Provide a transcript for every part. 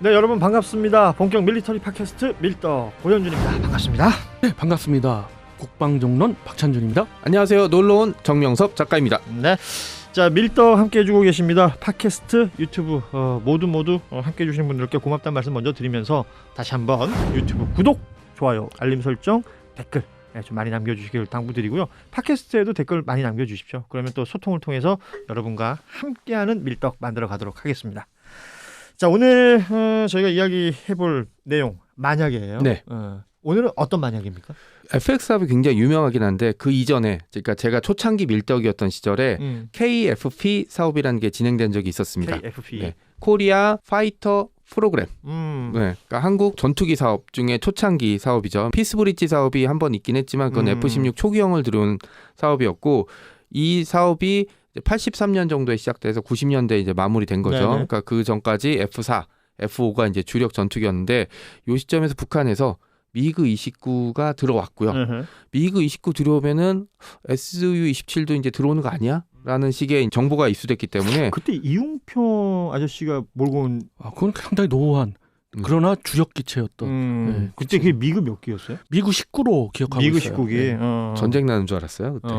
네, 여러분 반갑습니다. 본격 밀리터리 팟캐스트 밀떡 고현준입니다. 반갑습니다. 네, 반갑습니다. 국방정론 박찬준입니다. 안녕하세요. 놀러온 정명섭 작가입니다. 네, 자 밀떡 함께 해주고 계십니다. 팟캐스트, 유튜브 모두 함께 해주시는 분들께 고맙다는 말씀 먼저 드리면서 다시 한번 유튜브 구독, 좋아요, 알림 설정, 댓글 좀 많이 남겨주시길 당부드리고요. 팟캐스트에도 댓글 많이 남겨주십시오. 그러면 또 소통을 통해서 여러분과 함께하는 밀떡 만들어 가도록 하겠습니다. 자, 오늘 저희가 이야기해볼 내용 만약이에요. 네. 오늘은 어떤 만약입니까? FX 사업이 굉장히 유명하긴 한데 그 이전에, 그러니까 제가 초창기 밀떡이었던 시절에 KFP 사업이라는 게 진행된 적이 있었습니다. KFP. 네. 코리아 파이터 프로그램. 네. 그러니까 한국 전투기 사업 중에 초창기 사업이죠. 피스브릿지 사업이 한 번 있긴 했지만 그건 F-16 초기형을 들여온 사업이었고, 이 사업이 83년 정도에 시작돼서 90년대에 이제 마무리된 거죠. 네네. 그러니까 그 전까지 F4, F5가 이제 주력 전투기였는데, 이 시점에서 북한에서 미그 29가 들어왔고요. 미그 29 들어오면은 SU-27도 이제 들어오는 거 아니야? 라는 식의 정보가 입수됐기 때문에. 그때 이웅표 아저씨가 몰고 온. 그건 상당히 노후한 그러나 주력 기체였던. 네, 그때 그게 미그 몇 기였어요? 미그 19로 기억하고 미그 있어요. 19기. 네. 전쟁 나는 줄 알았어요 그때.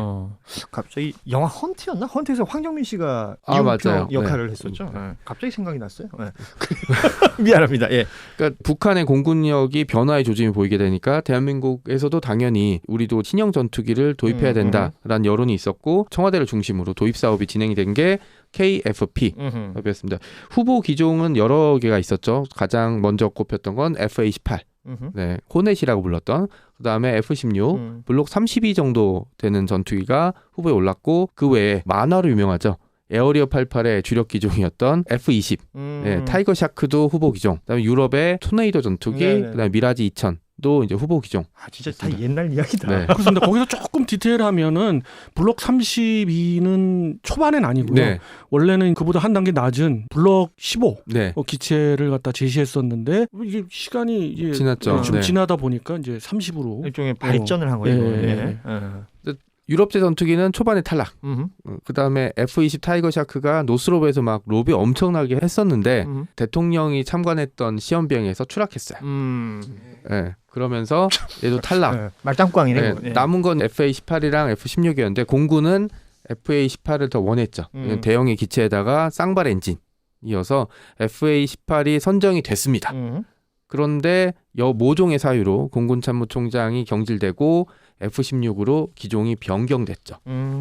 갑자기 영화 헌트였나? 헌트에서 황정민 씨가 맞아요. 이웅표 역할을 했었죠. 갑자기 생각이 났어요. 미안합니다. 예. 그러니까 북한의 공군력이 변화의 조짐이 보이게 되니까 대한민국에서도 당연히 우리도 신형 전투기를 도입해야 된다라는 여론이 있었고, 청와대를 중심으로 도입 사업이 진행이 된 게 KFP 사업이었습니다. 후보 기종은 여러 개가 있었죠. 가장 먼저 꼽혔던 건 F-28, 네, 호넷이라고 불렀던, 그다음에 F-16, 블록 32 정도 되는 전투기가 후보에 올랐고, 그 외에 만화로 유명하죠. 에어리어 88의 주력 기종이었던 F-20, 네, 타이거 샤크도 후보 기종, 그다음에 유럽의 토네이도 전투기, 그다음에 미라지 2000도 이제 후보 기종. 진짜 다 옛날 이야기다. 네. 그렇습니다. 거기서 조금 디테일하면은 블록 32는 초반엔 아니고요. 네. 원래는 그보다 한 단계 낮은 블록 15 네. 기체를 갖다 제시했었는데, 이게 시간이 이제 지났죠. 좀 네. 지나다 보니까 이제 30으로 일종의 발전을 한 거예요. 네. 유럽제 전투기는 초반에 탈락. 그다음에 F-20 타이거 샤크가 노스로브에서 막 로비 엄청나게 했었는데 대통령이 참관했던 시험비행에서 추락했어요. 네. 그러면서 얘도 탈락. 말짱꽝이네. 네. 남은 건 FA-18이랑 F-16이었는데 공군은 FA-18을 더 원했죠. 대형의 기체에다가 쌍발 엔진이어서 FA-18이 선정이 됐습니다. 그런데 모종의 사유로 공군 참모총장이 경질되고 F-16으로 기종이 변경됐죠.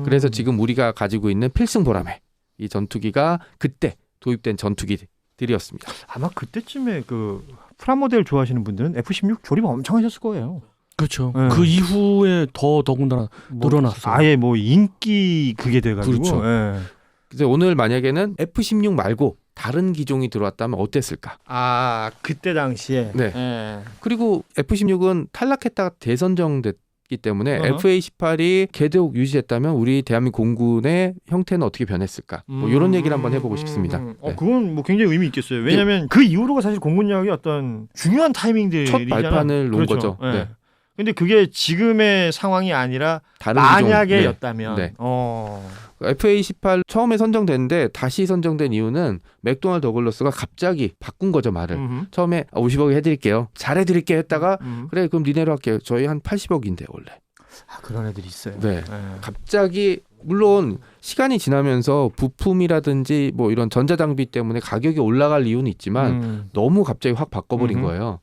그래서 지금 우리가 가지고 있는 필승보람의 이 전투기가 그때 도입된 전투기들이었습니다. 아마 그때쯤에 그 프라모델 좋아하시는 분들은 F-16 조립 엄청 하셨을 거예요. 그렇죠. 그 이후에 더군다나 늘어났어요. 아예 인기 그게 돼가지고. 그렇죠. 그래서 오늘 만약에는 F-16 말고 다른 기종이 들어왔다면 어땠을까? 그때 당시에. 네. 그리고 F-16은 탈락했다가 대선정됐기 때문에 FA-18이 계속 유지했다면 우리 대한민국 공군의 형태는 어떻게 변했을까? 이런 얘기를 한번 해보고 싶습니다. 네. 그건 굉장히 의미 있겠어요. 왜냐하면 그 이후로가 사실 공군력이 어떤 중요한 타이밍들이잖아요. 첫 발판을 놓은 그렇죠. 거죠. 네. 근데 그게 지금의 상황이 아니라 다른 만약에였다면. 네. FA-18 처음에 선정됐는데 다시 선정된 이유는 맥도날드 더글러스가 갑자기 바꾼 거죠, 말을. 처음에 50억에 해드릴게요. 잘해드릴게요 했다가 그래 그럼 니네로 할게요. 저희 한 80억인데 원래. 그런 애들이 있어요. 네. 갑자기 물론 시간이 지나면서 부품이라든지 뭐 이런 전자장비 때문에 가격이 올라갈 이유는 있지만 너무 갑자기 확 바꿔버린 거예요.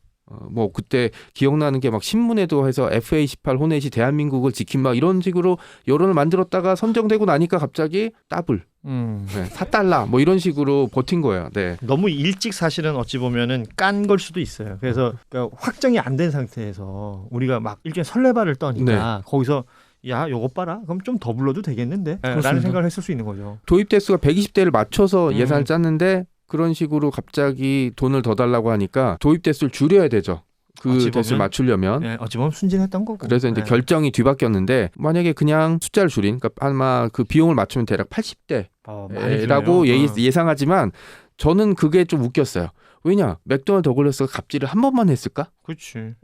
뭐 그때 기억나는 게 막 신문에도 해서 FA-18 호넷이 대한민국을 지킨 막 이런 식으로 여론을 만들었다가 선정되고 나니까 갑자기 더블, 네, 4달러 뭐 이런 식으로 버틴 거예요. 네. 너무 일찍 사실은 어찌 보면은 깐 걸 수도 있어요. 그래서 그러니까 확정이 안 된 상태에서 우리가 막 일종의 설레발을 떠니까 거기서 야 요거 봐라 그럼 좀 더 불러도 되겠는데 라는 생각을 했을 수 있는 거죠. 도입 대수가 120대를 맞춰서 예산을 짰는데 그런 식으로 갑자기 돈을 더 달라고 하니까 도입 대수를 줄여야 되죠. 그 대수를 맞추려면. 어찌 보면 순진했던 거고. 그래서 이제 결정이 뒤바뀌었는데, 만약에 그냥 숫자를 줄인, 그러니까 아마 그 비용을 맞추면 대략 80대라고 예상하지만 저는 그게 좀 웃겼어요. 왜냐? 맥도날드 더글러스가 갑질을 한 번만 했을까? 그렇지.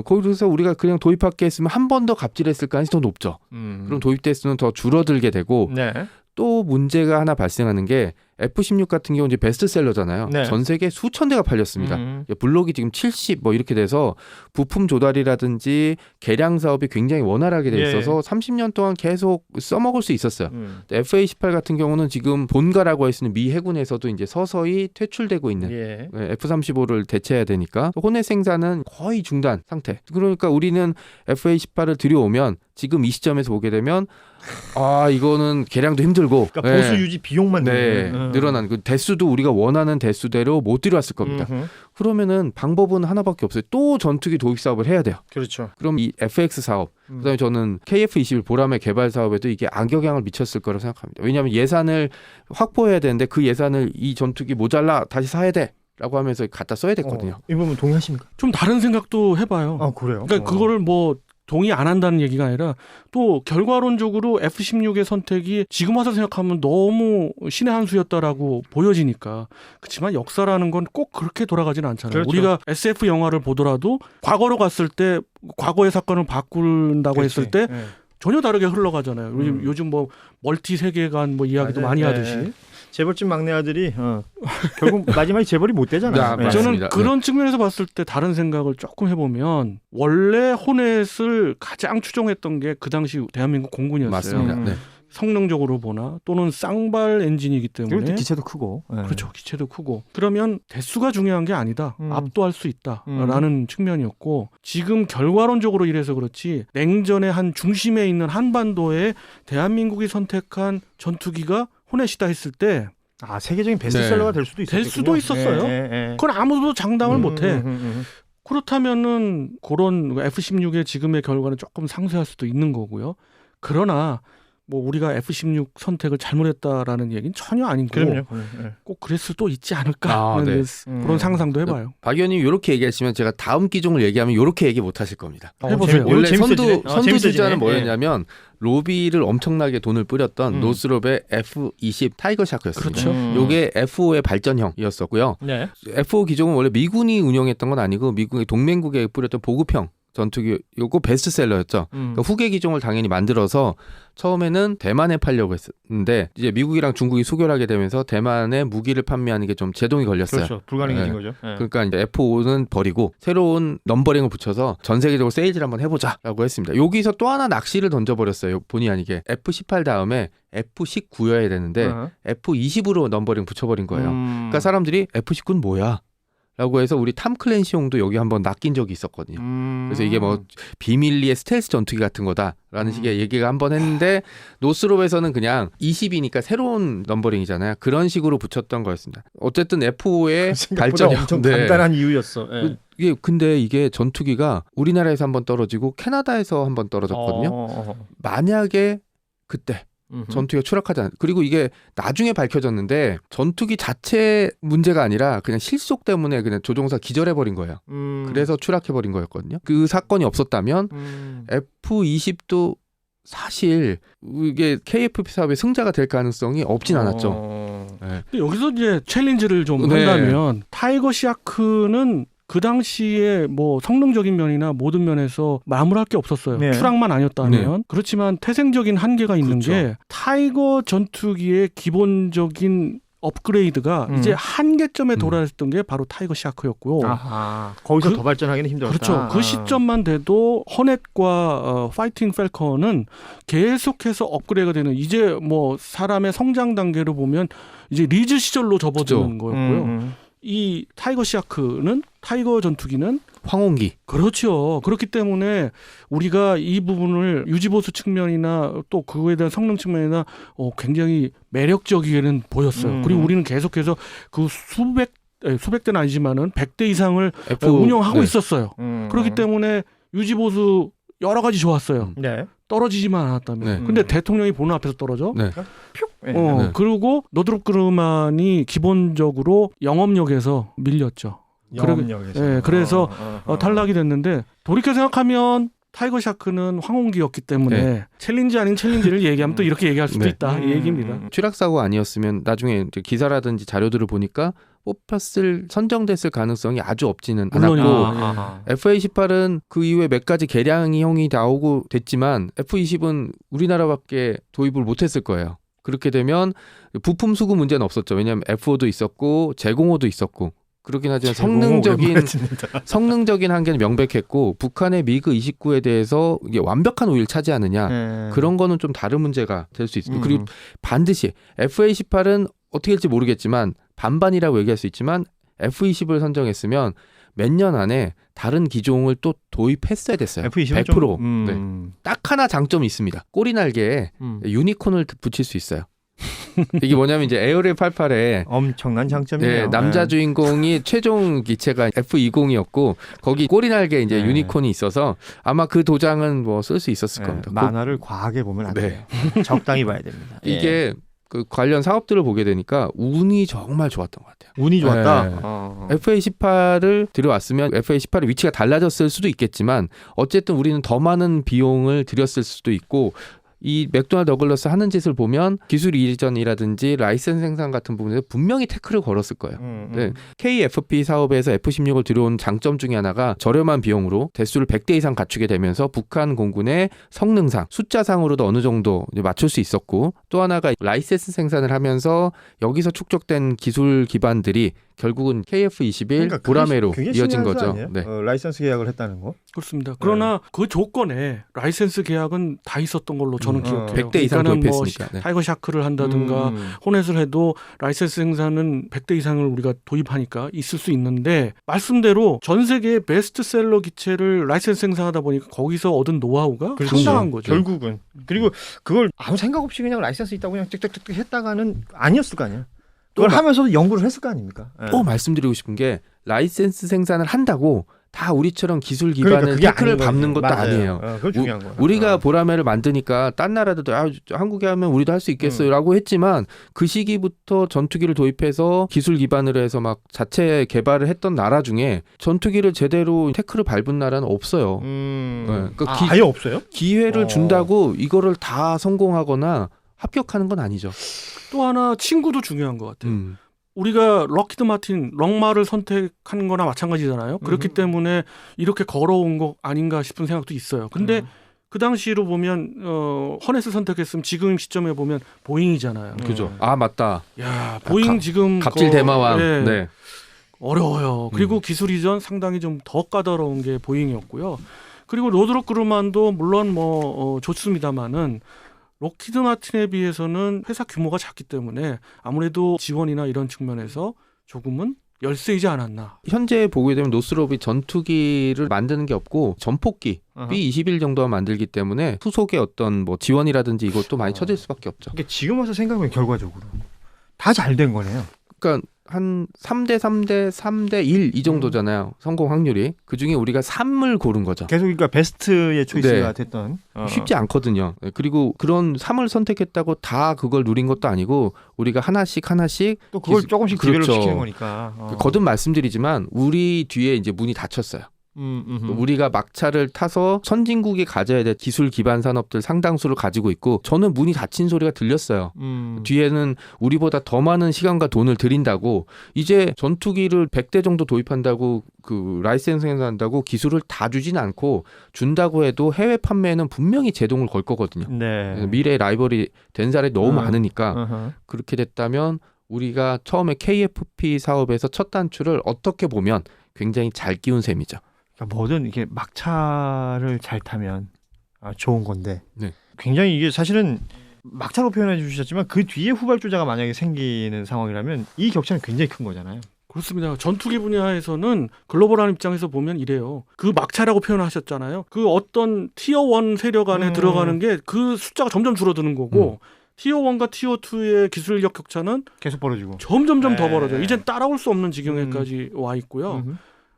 거기서 우리가 그냥 도입할게 했으면 한 번 더 갑질했을 가능성이 더 높죠. 그럼 도입 대수는 더 줄어들게 되고 네. 또 문제가 하나 발생하는 게 F16 같은 경우 이제 베스트셀러잖아요. 네. 전 세계 수천 대가 팔렸습니다. 블록이 지금 70 뭐 이렇게 돼서 부품 조달이라든지 개량 사업이 굉장히 원활하게 돼 있어서 30년 동안 계속 써먹을 수 있었어요. FA18 같은 경우는 지금 본가라고 할 수 있는 미 해군에서도 이제 서서히 퇴출되고 있는 F35를 대체해야 되니까 혼내 생산은 거의 중단 상태. 그러니까 우리는 FA18을 들여오면 지금 이 시점에서 보게 되면 이거는 개량도 힘들고 그러니까 보수 유지 비용만 늘어나는 그 대수도 우리가 원하는 대수대로 못 들여왔을 겁니다. 그러면은 방법은 하나밖에 없어요. 또 전투기 도입 사업을 해야 돼요. 그렇죠. 그럼 이 FX 사업, 그다음에 저는 KF-21 보람의 개발 사업에도 이게 악영향을 미쳤을 거라고 생각합니다. 왜냐하면 예산을 확보해야 되는데 그 예산을 이 전투기 모자라 다시 사야 돼. 라고 하면서 갖다 써야 됐거든요. 이 부분 동의하십니까? 좀 다른 생각도 해봐요. 그래요? 그러니까 그거를 뭐 동의 안 한다는 얘기가 아니라 또 결과론적으로 F16의 선택이 지금 와서 생각하면 너무 신의 한 수였다라고 보여지니까. 그렇지만 역사라는 건 꼭 그렇게 돌아가지는 않잖아요. 그렇죠. 우리가 SF 영화를 보더라도 과거로 갔을 때 과거의 사건을 바꾼다고 했을 때 전혀 다르게 흘러가잖아요. 요즘 뭐 멀티 세계관 뭐 이야기도 많이 하듯이. 재벌집 막내 아들이 결국 마지막에 재벌이 못 되잖아요. 저는 그런 측면에서 봤을 때 다른 생각을 조금 해보면 원래 호넷을 가장 추종했던 게 그 당시 대한민국 공군이었어요. 맞습니다. 성능적으로 보나 또는 쌍발 엔진이기 때문에 기체도 크고 그렇죠. 기체도 크고 그러면 대수가 중요한 게 아니다. 압도할 수 있다라는 측면이었고 지금 결과론적으로 이래서 그렇지 냉전의 한 중심에 있는 한반도에 대한민국이 선택한 전투기가 호넷이다 했을 때 세계적인 베스트셀러가 될 수도 있었겠군요. 될 수도 있었어요. 그건 아무도 장담을 못해. 그렇다면은 그런 F16의 지금의 결과는 조금 상쇄할 수도 있는 거고요. 그러나 뭐 우리가 F16 선택을 잘못했다라는 얘기는 전혀 아니고 그럼요. 꼭 그랬을 수도 있지 않을까 그런 상상도 해봐요. 박 의원님 이렇게 얘기하시면 제가 다음 기종을 얘기하면 이렇게 얘기 못 하실 겁니다. 해보세요. 원래 선두 주자는 뭐였냐면 로비를 엄청나게 돈을 뿌렸던 노스롭의 F20 타이거 샤크였습니다. 그렇죠. 요게 F5의 발전형이었었고요. F5 기종은 원래 미군이 운영했던 건 아니고 미국의 동맹국에 뿌렸던 보급형 전투기 요거 베스트셀러였죠. 그러니까 후계 기종을 당연히 만들어서 처음에는 대만에 팔려고 했는데 이제 미국이랑 중국이 수교하게 되면서 대만에 무기를 판매하는 게 좀 제동이 걸렸어요. 그렇죠. 불가능해진 거죠. 그러니까 이제 F5는 버리고 새로운 넘버링을 붙여서 전 세계적으로 세일즈를 한번 해보자라고 했습니다. 여기서 또 하나 낚시를 던져버렸어요. 본의 아니게 F18 다음에 F19여야 되는데 F20으로 넘버링 붙여버린 거예요. 그러니까 사람들이 F19는 뭐야? 라고 해서 우리 탐 클랜시용도 여기 한번 낚인 적이 있었거든요. 그래서 이게 뭐 비밀리에 스텔스 전투기 같은 거다라는 식의 얘기가 한번 했는데 노스롭에서는 그냥 20이니까 새로운 넘버링이잖아요. 그런 식으로 붙였던 거였습니다. 어쨌든 F5의 발전이 엄청 간단한 이유였어. 근데 이게 전투기가 우리나라에서 한번 떨어지고 캐나다에서 한번 떨어졌거든요. 만약에 그때 전투기가 추락하지 않. 그리고 이게 나중에 밝혀졌는데 전투기 자체 문제가 아니라 그냥 실속 때문에 그냥 조종사 기절해버린 거예요. 그래서 추락해버린 거였거든요. 그 사건이 없었다면 F20도 사실 이게 KFP 사업의 승자가 될 가능성이 없진 않았죠. 근데 여기서 이제 챌린지를 좀 한다면 타이거 샤크는 그 당시에 뭐 성능적인 면이나 모든 면에서 마무리할 게 없었어요. 추락만 아니었다면. 그렇지만 태생적인 한계가 있는 게 타이거 전투기의 기본적인 업그레이드가 이제 한계점에 도달했던 게 바로 타이거 샤크였고요. 거기서 더 발전하기는 힘들었다. 그렇죠. 그 시점만 돼도 허넷과 파이팅 펠컨은 계속해서 업그레이드가 되는 이제 뭐 사람의 성장 단계로 보면 이제 리즈 시절로 접어드는 거였고요. 이 타이거 샤크는 타이거 전투기는 황혼기. 그렇죠. 그렇기 때문에 우리가 이 부분을 유지보수 측면이나 또 그거에 대한 성능 측면이나 굉장히 매력적이게는 보였어요. 그리고 우리는 계속해서 그 수백 대는 아니지만은 100대 이상을 운영하고 있었어요. 그렇기 때문에 유지보수 여러 가지 좋았어요. 떨어지지만 않았다면. 근데 대통령이 보는 앞에서 떨어져. 그리고 노드롭 그루만이 기본적으로 영업력에서 밀렸죠. 영업력에서. 그래서 탈락이 됐는데 돌이켜 생각하면 타이거 샤크는 황혼기였기 때문에 챌린지 아닌 챌린지를 얘기하면 또 이렇게 얘기할 수도 있다 이 얘기입니다. 추락사고 아니었으면 나중에 이제 기사라든지 자료들을 보니까 선정됐을 가능성이 아주 없지는 않았고 FA18은 그 이후에 몇 가지 개량형이 나오고 됐지만 F20은 우리나라밖에 도입을 못했을 거예요. 그렇게 되면 부품 수급 문제는 없었죠. 왜냐하면 F5도 있었고 제공호도 있었고 그렇긴 하지만 성능적인 한계는 명백했고 북한의 미그 29에 대해서 이게 완벽한 우위를 차지하느냐 그런 거는 좀 다른 문제가 될 수 있습니다. 그리고 반드시 FA18은 어떻게 될지 모르겠지만 반반이라고 얘기할 수 있지만 F20을 선정했으면 몇 년 안에 다른 기종을 또 도입했어야 됐어요. F20은 100%. 네. 딱 하나 장점이 있습니다. 꼬리 날개에 유니콘을 붙일 수 있어요. 이게 뭐냐면 이제 에어레 88에 엄청난 장점이에요. 남자 주인공이 최종 기체가 F20이었고 거기 꼬리 날개 이제 유니콘이 있어서 아마 그 도장은 뭐 쓸 수 있었을 겁니다. 만화를 과하게 보면 안 돼요. 적당히 봐야 됩니다. 이게 그 관련 사업들을 보게 되니까 운이 정말 좋았던 것 같아요. 운이 좋았다. FA18을 들여왔으면 FA18의 위치가 달라졌을 수도 있겠지만 어쨌든 우리는 더 많은 비용을 들였을 수도 있고 이 맥도날드 더글러스 하는 짓을 보면 기술 이전이라든지 라이센스 생산 같은 부분에서 분명히 태클을 걸었을 거예요. 네. KFP 사업에서 F16을 들여온 장점 중에 하나가 저렴한 비용으로 대수를 100대 이상 갖추게 되면서 북한 공군의 성능상 숫자상으로도 어느 정도 맞출 수 있었고 또 하나가 라이센스 생산을 하면서 여기서 축적된 기술 기반들이 결국은 KF21 그러니까 보라매로 그게 이어진 신기한 거 거죠. 아니에요? 네. 라이선스 계약을 했다는 거? 그렇습니다. 그러나 그 조건에 라이센스 계약은 다 있었던 걸로 저는 기억해요. 100대 이상 도입했으니까. 뭐 타이거 샤크를 한다든가 호넷을 해도 라이센스 생산은 100대 이상을 우리가 도입하니까 있을 수 있는데 말씀대로 전 세계의 베스트셀러 기체를 라이센스 생산하다 보니까 거기서 얻은 노하우가 상당한 거죠. 결국은. 그리고 그걸 아무 생각 없이 그냥 라이센스 있다고 그냥 뜩뜩뜩 했다가는 아니었을 거 아니에요. 그걸 하면서도 연구를 했을 거 아닙니까? 또 말씀드리고 싶은 게 라이센스 생산을 한다고 다 우리처럼 기술 기반을 태클을 밟는 것도 아니에요. 그건 중요한 거예요. 우리가 보라매를 만드니까 딴 나라들도 한국에 하면 우리도 할 수 있겠어요라고 했지만 그 시기부터 전투기를 도입해서 기술 기반으로 해서 막 자체 개발을 했던 나라 중에 전투기를 제대로 태클을 밟은 나라는 없어요. 그러니까 아예 없어요? 기회를 준다고 이거를 다 성공하거나 합격하는 건 아니죠. 또 하나 친구도 중요한 것 같아요. 우리가 럭키드 마틴, 럭마를 선택하는 거나 마찬가지잖아요. 그렇기 때문에 이렇게 걸어온 거 아닌가 싶은 생각도 있어요. 근데 그 당시로 보면 허넷을 선택했으면 지금 시점에 보면 보잉이잖아요. 그죠. 아 맞다. 야 보잉 지금 갑질 대마왕. 네. 어려워요. 그리고 기술 이전 상당히 좀 더 까다로운 게 보잉이었고요. 그리고 노드롭 그루만도 물론 좋습니다만은 록히드 마틴에 비해서는 회사 규모가 작기 때문에 아무래도 지원이나 이런 측면에서 조금은 열세이지 않았나. 현재 보게 되면 노스롭이 전투기를 만드는 게 없고 전폭기 B-21 정도만 만들기 때문에 후속의 어떤 뭐 지원이라든지 이것도 많이 쳐질 수밖에 없죠. 그러니까 지금 와서 생각하면 결과적으로 다 잘 된 거네요. 그러니까 한 3대 3대 3대 1 이 정도잖아요. 성공 확률이. 그중에 우리가 3을 고른 거죠. 계속 그러니까 베스트의 초이스가 됐던. 쉽지 않거든요. 그리고 그런 3을 선택했다고 다 그걸 누린 것도 아니고 우리가 하나씩 또 그걸 조금씩 디벨롭 시키는 거니까. 거듭 말씀드리지만 우리 뒤에 이제 문이 닫혔어요. 우리가 막차를 타서 선진국이 가져야 될 기술 기반 산업들 상당수를 가지고 있고 저는 문이 닫힌 소리가 들렸어요. 뒤에는 우리보다 더 많은 시간과 돈을 들인다고 이제 전투기를 100대 정도 도입한다고 그 라이센스 생산한다고 기술을 다 주진 않고 준다고 해도 해외 판매에는 분명히 제동을 걸 거거든요. 네. 미래의 라이벌이 된 사람이 너무 많으니까 그렇게 됐다면 우리가 처음에 KFP 사업에서 첫 단추를 어떻게 보면 굉장히 잘 끼운 셈이죠. 그러니까 뭐든 이렇게 막차를 잘 타면 좋은 건데 네. 굉장히 이게 사실은 막차로 표현해 주셨지만 그 뒤에 후발주자가 만약에 생기는 상황이라면 이 격차는 굉장히 큰 거잖아요. 그렇습니다. 전투기 분야에서는 글로벌한 입장에서 보면 이래요. 그 막차라고 표현하셨잖아요. 그 어떤 티어 1 세력 안에 들어가는 게 그 숫자가 점점 줄어드는 거고 티어 1과 티어 2의 기술력 격차는 계속 벌어지고 점점점 더 벌어져요. 이젠 따라올 수 없는 지경에까지 와 있고요.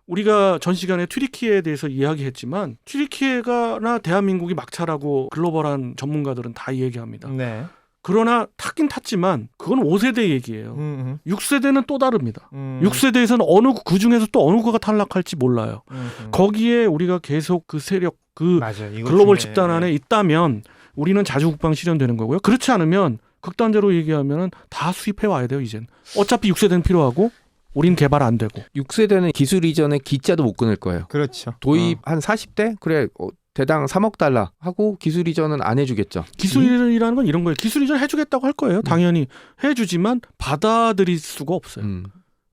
우리가 전 시간에 튀르키예에 대해서 이야기했지만 튀르키예가나 대한민국이 막차라고 글로벌한 전문가들은 다 얘기합니다. 네. 그러나 탔긴 탔지만 그건 5세대 얘기예요. 6세대는 또 다릅니다. 6세대에서는 그 중에서 또 어느 거가 탈락할지 몰라요. 거기에 우리가 계속 그 세력 그 맞아요. 이거 글로벌 중에- 집단 안에 있다면 우리는 자주국방 실현되는 거고요. 그렇지 않으면 극단적으로 얘기하면 다 수입해 와야 돼요. 이젠 어차피 6세대는 필요하고 우린 개발 안 되고. 6세대는 기술 이전에 기자도 못 끊을 거예요. 그렇죠. 도입 한 40대? 그래 대당 3억 달러 하고 기술 이전은 안 해주겠죠. 기술이라는 건 이런 거예요. 기술 이전 해주겠다고 할 거예요. 당연히 해주지만 받아들일 수가 없어요.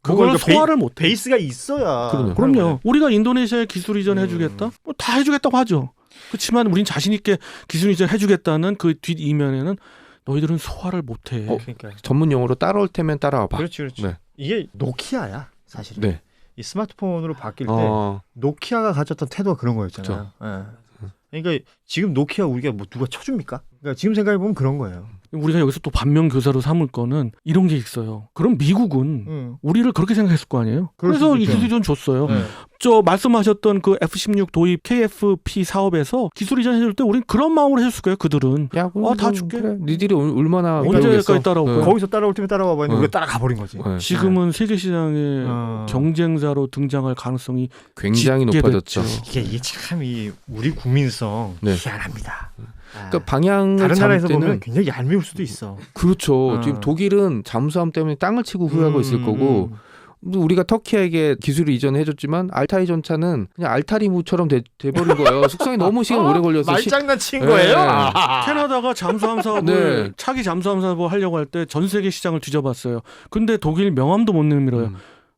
그걸 그러니까 소화를 못 해. 베이스가 있어야. 그럼요. 그럼요. 우리가 인도네시아에 기술 이전 해주겠다? 뭐 다 해주겠다고 하죠. 그렇지만 우린 자신 있게 기술 이전 해주겠다는 그 뒷 이면에는 너희들은 소화를 못 해. 그러니까. 전문 용어로 따라올 테면 따라와봐. 그렇지, 그렇지. 네. 이게 노키아야, 사실. 네. 이 스마트폰으로 바뀔 때 어, 노키아가 가졌던 태도가 그런 거였잖아요. 예. 그러니까 지금 노키아 우리가 뭐 누가 쳐줍니까? 그러니까 지금 생각해 보면 그런 거예요. 우리가 여기서 또 반면 교사로 삼을 거는 이런 게 있어요. 그럼 미국은 우리를 그렇게 생각했을 거 아니에요. 그럴 그래서 수도 이 있죠. 기술 이전 줬어요. 네. 저 말씀하셨던 그 F-16 도입 KFP 사업에서 기술 이전 해줄 때 우린 그런 마음으로 해줬을 거예요. 그들은 야, 다 줄게. 그래. 니들이 얼마나 언제까지 따라올 거야? 거기서 따라올 테면 따라와 봤는데 우리가 따라가 버린 거지. 네. 지금은 세계 시장에 어. 경쟁자로 등장할 가능성이 굉장히 짙게 높아졌죠. 됐죠. 이게 참 이 우리 국민성 네. 희한합니다. 그러니까 방향을 다른 잡을 나라에서 때는 보면 굉장히 얄미울 수도 있어. 그렇죠. 지금 독일은 잠수함 때문에 땅을 치고 후회하고 있을 거고 우리가 터키에게 기술을 이전해줬지만 알타이 전차는 그냥 알타리무처럼 돼버린 거예요. 숙성이 너무 시간 오래 걸려서 말장난친 네. 거예요. 캐나다가 잠수함 사업을 네. 차기 잠수함 사업을 하려고 할 때 전 세계 시장을 뒤져봤어요. 근데 독일 명함도 못 내밀어요.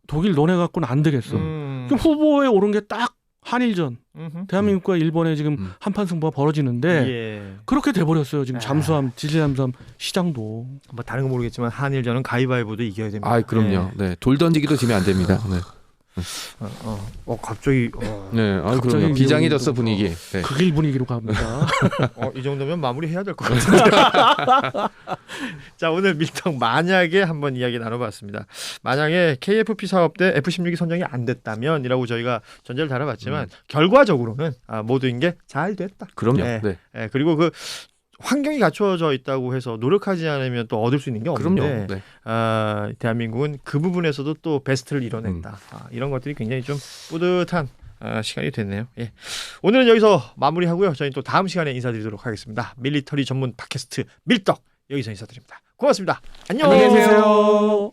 독일 너네 갖고는 안 되겠어. 그럼 후보에 오른 게 딱 한일전. 대한민국과 일본의 지금 한판 승부가 벌어지는데 예. 그렇게 돼버렸어요. 지금 잠수함, 지질 잠수함 시장도. 뭐 다른 거 모르겠지만 한일전은 가위바위보도 이겨야 됩니다. 아, 그럼요. 네. 돌 던지기도 지면 안 됩니다. 네. 갑자기 네. 아, 갑자기 그럼요. 비장해졌어 또- 분위기. 네. 극일 분위기로 갑니다. 이 정도면 마무리해야 될 것 같은데. 자, 오늘 밀떡 만약에 한번 이야기 나눠봤습니다. 만약에 KFP 사업 때 F-16이 선정이 안 됐다면이라고 저희가 전제를 달아봤지만 결과적으로는 모든 게 잘 됐다. 그럼요. 네. 네. 그리고 그 환경이 갖춰져 있다고 해서 노력하지 않으면 또 얻을 수 있는 게 그럼요. 없는데 네. 대한민국은 그 부분에서도 또 베스트를 이뤄냈다. 이런 것들이 굉장히 좀 뿌듯한 시간이 됐네요. 예. 오늘은 여기서 마무리하고요. 저희는 또 다음 시간에 인사드리도록 하겠습니다. 밀리터리 전문 팟캐스트 밀떡 여기서 인사드립니다. 고맙습니다. 안녕. 안녕히 계세요.